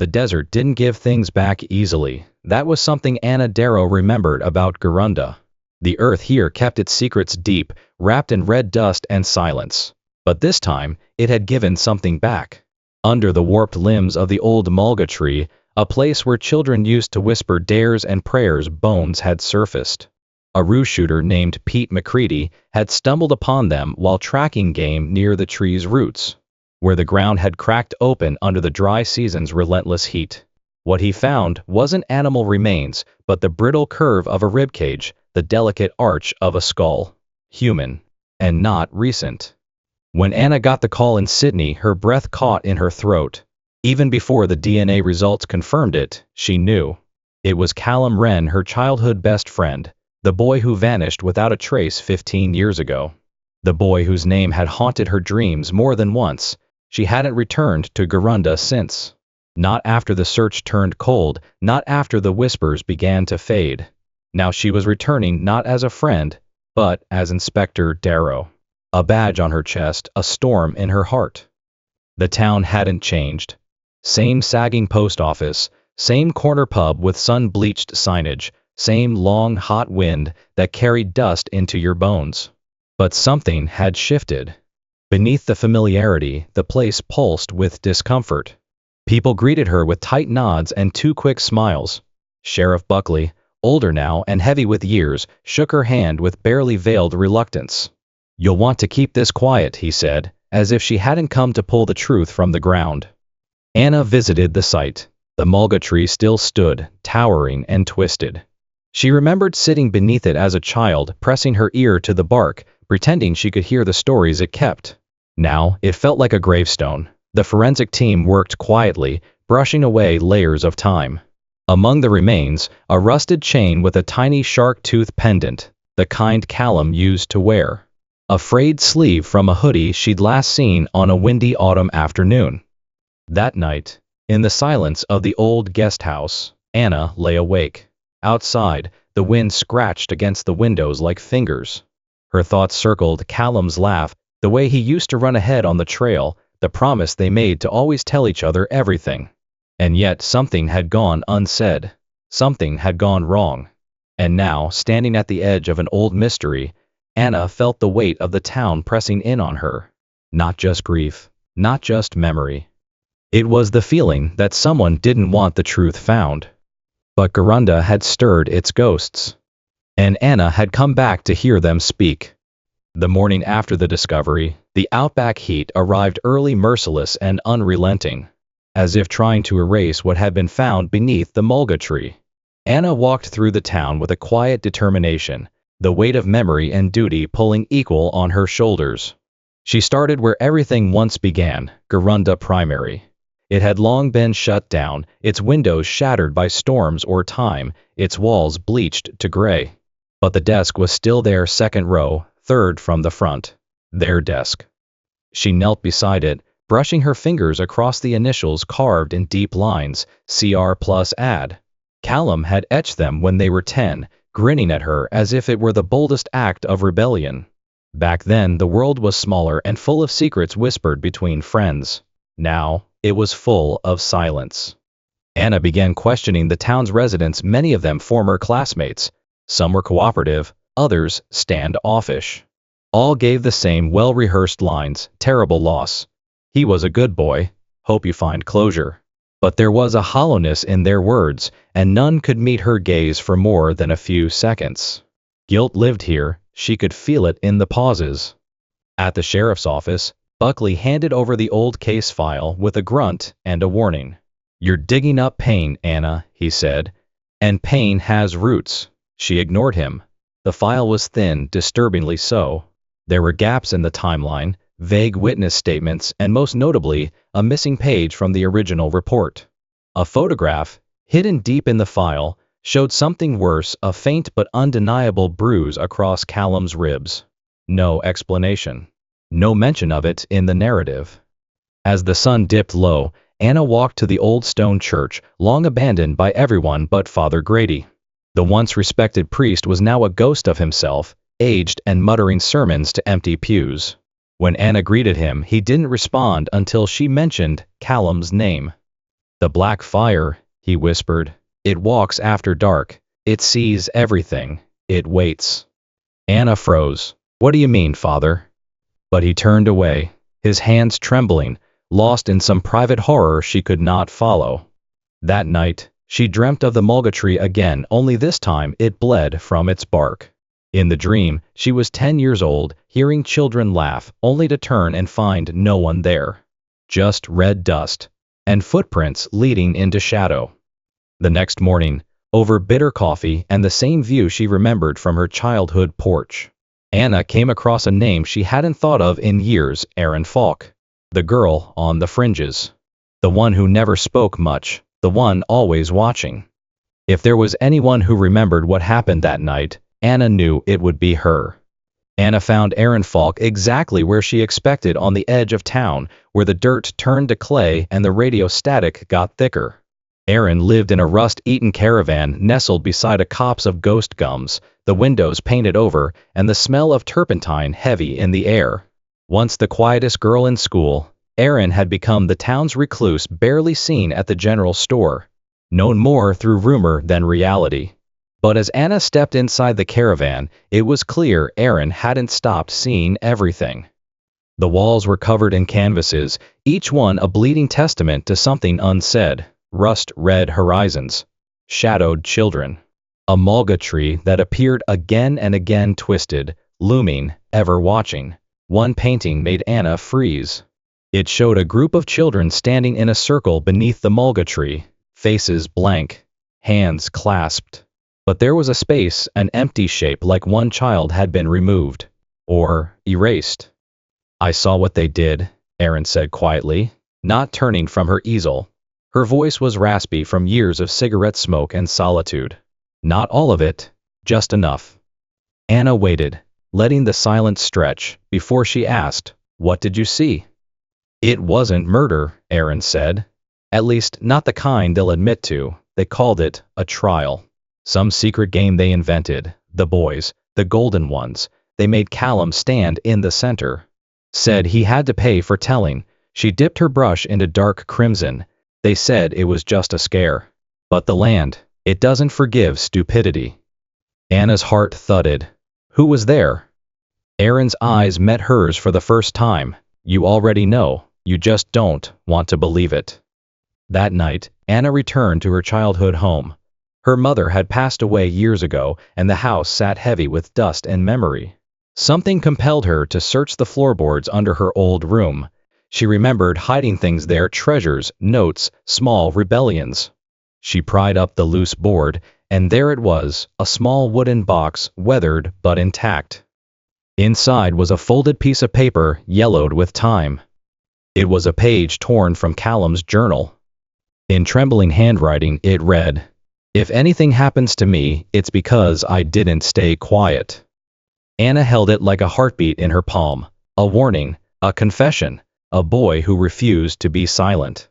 The desert didn't give things back easily. That was something Anna Darrow remembered about Gurrundah. The earth here kept its secrets deep, wrapped in red dust and silence. But this time, it had given something back. Under the warped limbs of the old mulga tree, a place where children used to whisper dares and prayers, bones had surfaced. A roo shooter named Pete McCready had stumbled upon them while tracking game near the tree's roots, where the ground had cracked open under the dry season's relentless heat. What he found wasn't animal remains, but the brittle curve of a ribcage, the delicate arch of a skull. Human. And not recent. When Anna got the call in Sydney, her breath caught in her throat. Even before the DNA results confirmed it, she knew. It was Callum Renn, her childhood best friend, the boy who vanished without a trace 15 years ago. The boy whose name had haunted her dreams more than once. She hadn't returned to Gurrundah since. Not after the search turned cold, not after the whispers began to fade. Now she was returning not as a friend, but as Inspector Darrow. A badge on her chest, a storm in her heart. The town hadn't changed. Same sagging post office, same corner pub with sun-bleached signage, same long, hot wind that carried dust into your bones. But something had shifted. Beneath the familiarity, the place pulsed with discomfort. People greeted her with tight nods and two quick smiles. Sheriff Buckley, older now and heavy with years, shook her hand with barely veiled reluctance. "You'll want to keep this quiet," he said, as if she hadn't come to pull the truth from the ground. Anna visited the site. The mulga tree still stood, towering and twisted. She remembered sitting beneath it as a child, pressing her ear to the bark, pretending she could hear the stories it kept. Now, it felt like a gravestone. The forensic team worked quietly, brushing away layers of time. Among the remains, a rusted chain with a tiny shark tooth pendant, the kind Callum used to wear. A frayed sleeve from a hoodie she'd last seen on a windy autumn afternoon. That night, in the silence of the old guest house, Anna lay awake. Outside, the wind scratched against the windows like fingers. Her thoughts circled Callum's laugh, the way he used to run ahead on the trail, the promise they made to always tell each other everything. And yet something had gone unsaid. Something had gone wrong. And now, standing at the edge of an old mystery, Anna felt the weight of the town pressing in on her. Not just grief, not just memory. It was the feeling that someone didn't want the truth found. But Gurrundah had stirred its ghosts. And Anna had come back to hear them speak. The morning after the discovery, the outback heat arrived early, merciless and unrelenting, as if trying to erase what had been found beneath the mulga tree. Anna walked through the town with a quiet determination, the weight of memory and duty pulling equal on her shoulders. She started where everything once began, Gurrundah Primary. It had long been shut down, its windows shattered by storms or time, its walls bleached to gray. But the desk was still there, second row, third from the front. Their desk. She knelt beside it, brushing her fingers across the initials carved in deep lines, CR+AD. Callum had etched them when they were 10, grinning at her as if it were the boldest act of rebellion. Back then, the world was smaller and full of secrets whispered between friends. Now, it was full of silence. Anna began questioning the town's residents, many of them former classmates. Some were cooperative, others standoffish. All gave the same well-rehearsed lines, terrible loss. He was a good boy, hope you find closure. But there was a hollowness in their words, and none could meet her gaze for more than a few seconds. Guilt lived here, she could feel it in the pauses. At the sheriff's office, Buckley handed over the old case file with a grunt and a warning. "You're digging up pain, Anna," he said. "And pain has roots." She ignored him. The file was thin, disturbingly so. There were gaps in the timeline, vague witness statements, and most notably, a missing page from the original report. A photograph, hidden deep in the file, showed something worse, a faint but undeniable bruise across Callum's ribs. No explanation. No mention of it in the narrative. As the sun dipped low, Anna walked to the old stone church, long abandoned by everyone but Father Grady. The once respected priest was now a ghost of himself, aged and muttering sermons to empty pews. When Anna greeted him, he didn't respond until she mentioned Callum's name. The black fire, he whispered. It walks after dark. It sees everything. It waits. Anna froze. What do you mean, father? But he turned away, his hands trembling, lost in some private horror she could not follow. That night, she dreamt of the mulga tree again, only this time it bled from its bark. In the dream, she was 10 years old, hearing children laugh, only to turn and find no one there. Just red dust, and footprints leading into shadow. The next morning, over bitter coffee and the same view she remembered from her childhood porch, Anna came across a name she hadn't thought of in years: Erin Falk. The girl on the fringes. The one who never spoke much, the one always watching. If there was anyone who remembered what happened that night, Anna knew it would be her. Anna found Erin Falk exactly where she expected, on the edge of town, where the dirt turned to clay and the radio static got thicker. Erin lived in a rust-eaten caravan nestled beside a copse of ghost gums, the windows painted over, and the smell of turpentine heavy in the air. Once the quietest girl in school, Erin had become the town's recluse, barely seen at the general store, known more through rumor than reality. But as Anna stepped inside the caravan, it was clear Erin hadn't stopped seeing everything. The walls were covered in canvases, each one a bleeding testament to something unsaid. Rust-red horizons, shadowed children, a mulga tree that appeared again and again, twisted, looming, ever watching. One painting made Anna freeze. It showed a group of children standing in a circle beneath the mulga tree, faces blank, hands clasped. But there was a space, an empty shape, like one child had been removed or erased. I saw what they did, Erin said quietly, not turning from her easel. Her voice was raspy from years of cigarette smoke and solitude. Not all of it, just enough. Anna waited, letting the silence stretch, before she asked, "What did you see?" "It wasn't murder," Erin said. "At least, not the kind they'll admit to. They called it a trial. Some secret game they invented, the boys, the golden ones. They made Callum stand in the center. Said he had to pay for telling." She dipped her brush into dark crimson. "They said it was just a scare. But the land, it doesn't forgive stupidity." Anna's heart thudded. "Who was there?" Erin's eyes met hers for the first time. "You already know, you just don't want to believe it." That night, Anna returned to her childhood home. Her mother had passed away years ago, and the house sat heavy with dust and memory. Something compelled her to search the floorboards under her old room. She remembered hiding things there: treasures, notes, small rebellions. She pried up the loose board, and there it was, a small wooden box, weathered but intact. Inside was a folded piece of paper, yellowed with time. It was a page torn from Callum's journal. In trembling handwriting it read, "If anything happens to me, it's because I didn't stay quiet." Anna held it like a heartbeat in her palm. A warning, a confession, a boy who refused to be silent.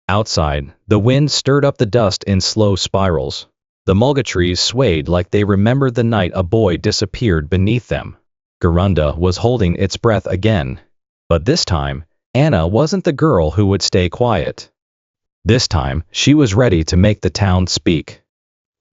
Outside, the wind stirred up the dust in slow spirals. The mulga trees swayed like they remembered the night a boy disappeared beneath them. Gurrundah was holding its breath again. But this time, Anna wasn't the girl who would stay quiet. This time, she was ready to make the town speak.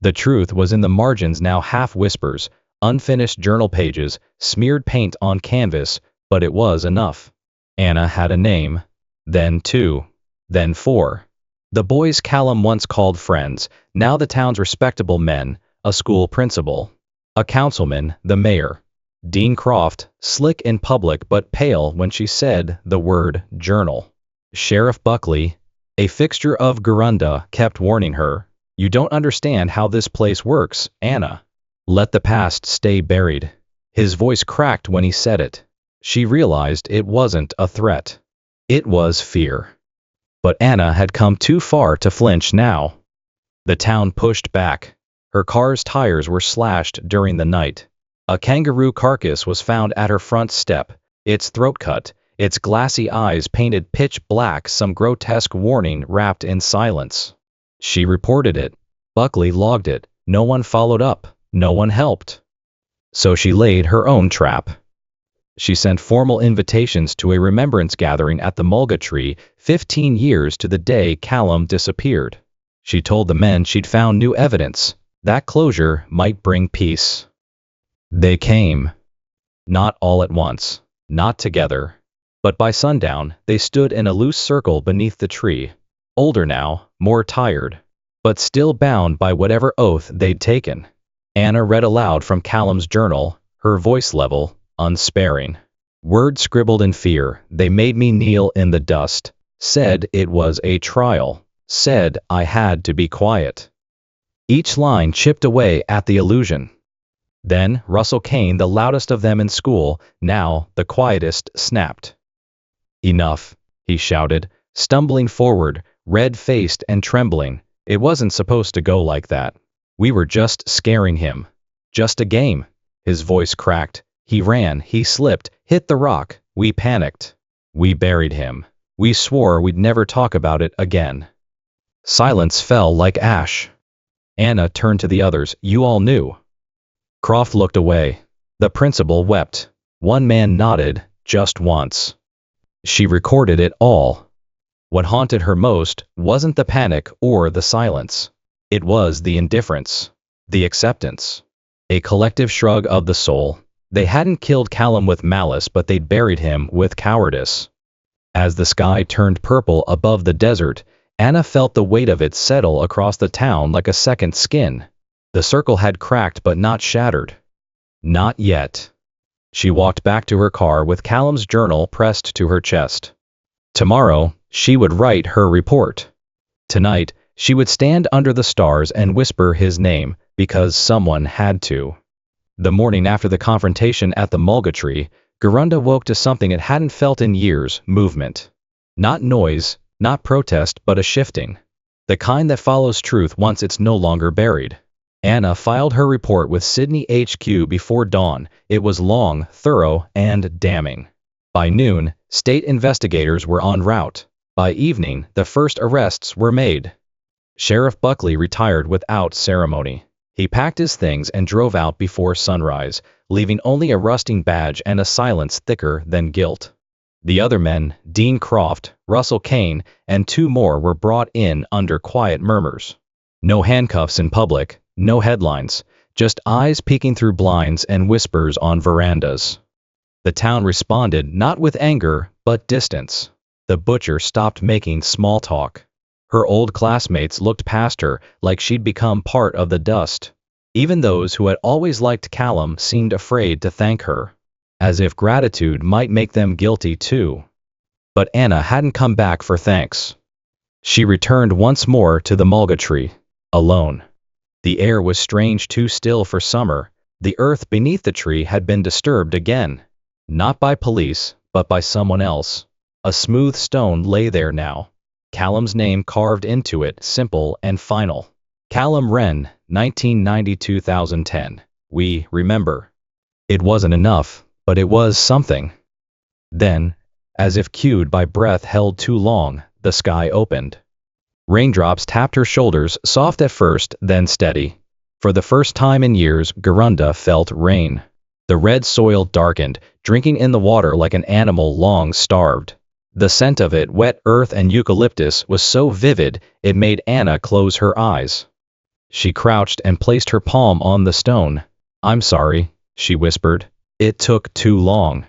The truth was in the margins now, half whispers, unfinished journal pages, smeared paint on canvas, but it was enough. Anna had a name, then 2, then 4. The boys Callum once called friends, now the town's respectable men: a school principal, a councilman, the mayor. Dean Croft, slick in public but pale when she said the word journal. Sheriff Buckley, a fixture of Gurrundah, kept warning her, "You don't understand how this place works, Anna. Let the past stay buried." His voice cracked when he said it. She realized it wasn't a threat. It was fear. But Anna had come too far to flinch now. The town pushed back. Her car's tires were slashed during the night. A kangaroo carcass was found at her front step, its throat cut, its glassy eyes painted pitch black, some grotesque warning wrapped in silence. She reported it. Buckley logged it. No one followed up. No one helped. So she laid her own trap. She sent formal invitations to a remembrance gathering at the mulga tree 15 years to the day Callum disappeared. She told the men she'd found new evidence. That closure might bring peace. They came. Not all at once. Not together. But by sundown, they stood in a loose circle beneath the tree. Older now, more tired, but still bound by whatever oath they'd taken. Anna read aloud from Callum's journal, her voice level, unsparing. Words scribbled in fear, they made me kneel in the dust. Said it was a trial. Said I had to be quiet. Each line chipped away at the illusion. Then Russell Kane, the loudest of them in school, now the quietest, snapped. Enough, he shouted, stumbling forward, red-faced and trembling. It wasn't supposed to go like that. We were just scaring him. Just a game. His voice cracked. He ran, he slipped, hit the rock. We panicked. We buried him. We swore we'd never talk about it again. Silence fell like ash. Anna turned to the others. You all knew. Croft looked away. The principal wept. One man nodded, just once. She recorded it all. What haunted her most wasn't the panic or the silence. It was the indifference. The acceptance. A collective shrug of the soul. They hadn't killed Callum with malice, but they'd buried him with cowardice. As the sky turned purple above the desert, Anna felt the weight of it settle across the town like a second skin. The circle had cracked but not shattered. Not yet. She walked back to her car with Callum's journal pressed to her chest. Tomorrow, she would write her report. Tonight, she would stand under the stars and whisper his name, because someone had to. The morning after the confrontation at the mulga tree, Gurrundah woke to something it hadn't felt in years: movement. Not noise, not protest, but a shifting. The kind that follows truth once it's no longer buried. Anna filed her report with Sydney HQ before dawn. It was long, thorough, and damning. By noon, state investigators were en route. By evening, the first arrests were made. Sheriff Buckley retired without ceremony. He packed his things and drove out before sunrise, leaving only a rusting badge and a silence thicker than guilt. The other men, Dean Croft, Russell Kane, and 2 more were brought in under quiet murmurs. No handcuffs in public, no headlines, just eyes peeking through blinds and whispers on verandas. The town responded not with anger, but distance. The butcher stopped making small talk. Her old classmates looked past her like she'd become part of the dust. Even those who had always liked Callum seemed afraid to thank her, as if gratitude might make them guilty too. But Anna hadn't come back for thanks. She returned once more to the mulga tree, alone. The air was strange, too still for summer. The earth beneath the tree had been disturbed again. Not by police, but by someone else. A smooth stone lay there now. Callum's name carved into it, simple and final. Callum Renn, 1990–2010. We remember. It wasn't enough, but it was something. Then, as if cued by breath held too long, the sky opened. Raindrops tapped her shoulders, soft at first, then steady. For the first time in years, Gurrundah felt rain. The red soil darkened, drinking in the water like an animal long starved. The scent of it, wet earth and eucalyptus, was so vivid, it made Anna close her eyes. She crouched and placed her palm on the stone. "I'm sorry," she whispered. "It took too long."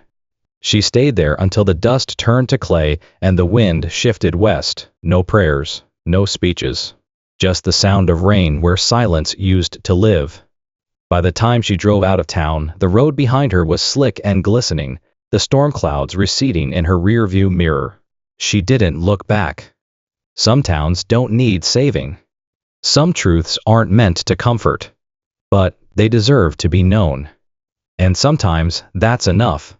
She stayed there until the dust turned to clay and the wind shifted west. No prayers, no speeches. Just the sound of rain where silence used to live. By the time she drove out of town, the road behind her was slick and glistening, the storm clouds receding in her rearview mirror. She didn't look back. Some towns don't need saving. Some truths aren't meant to comfort. But they deserve to be known. And sometimes that's enough.